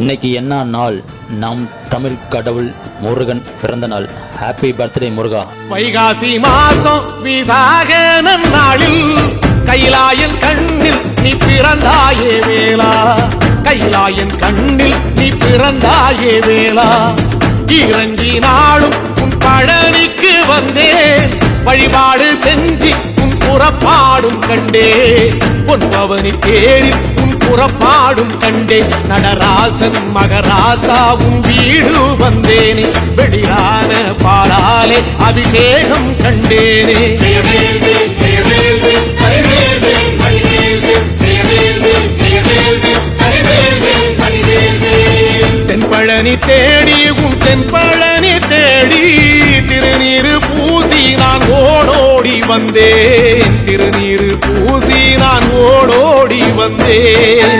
இன்னைக்கு என்ன நாள்? நம் தமிழ் கடவுள் முருகன் பிறந்த நாள். ஹாப்பி பர்த்டே முருகா. வைகாசி மாசம் விசாக நன்னாளில் கைலாயன் கண்ணில் நீ பிறந்தாயே வேளா, கைலாயன் கண்ணில் நீ பிறந்தாயே வேளா. இறங்கி நாளும் உன் பழனிக்கு வந்தேன், வழிபாடு செஞ்சு உன் புறப்பாடும் கண்டே. பொன்பவனி தேரில் உன் புறப்பாடும் கண்டே. நடராசன் மகராசா உன் வீடு வந்தேனே, வெளியான பாலாலே அபிஷேகம் கண்டேனே. தென்பழனி தேடி உன் தென்பழனி தேடி திருநீரு பூசி நான் ஓடோடி வந்தேன், திருநீரு பூசி நான் ஓடோடி வந்தேன்.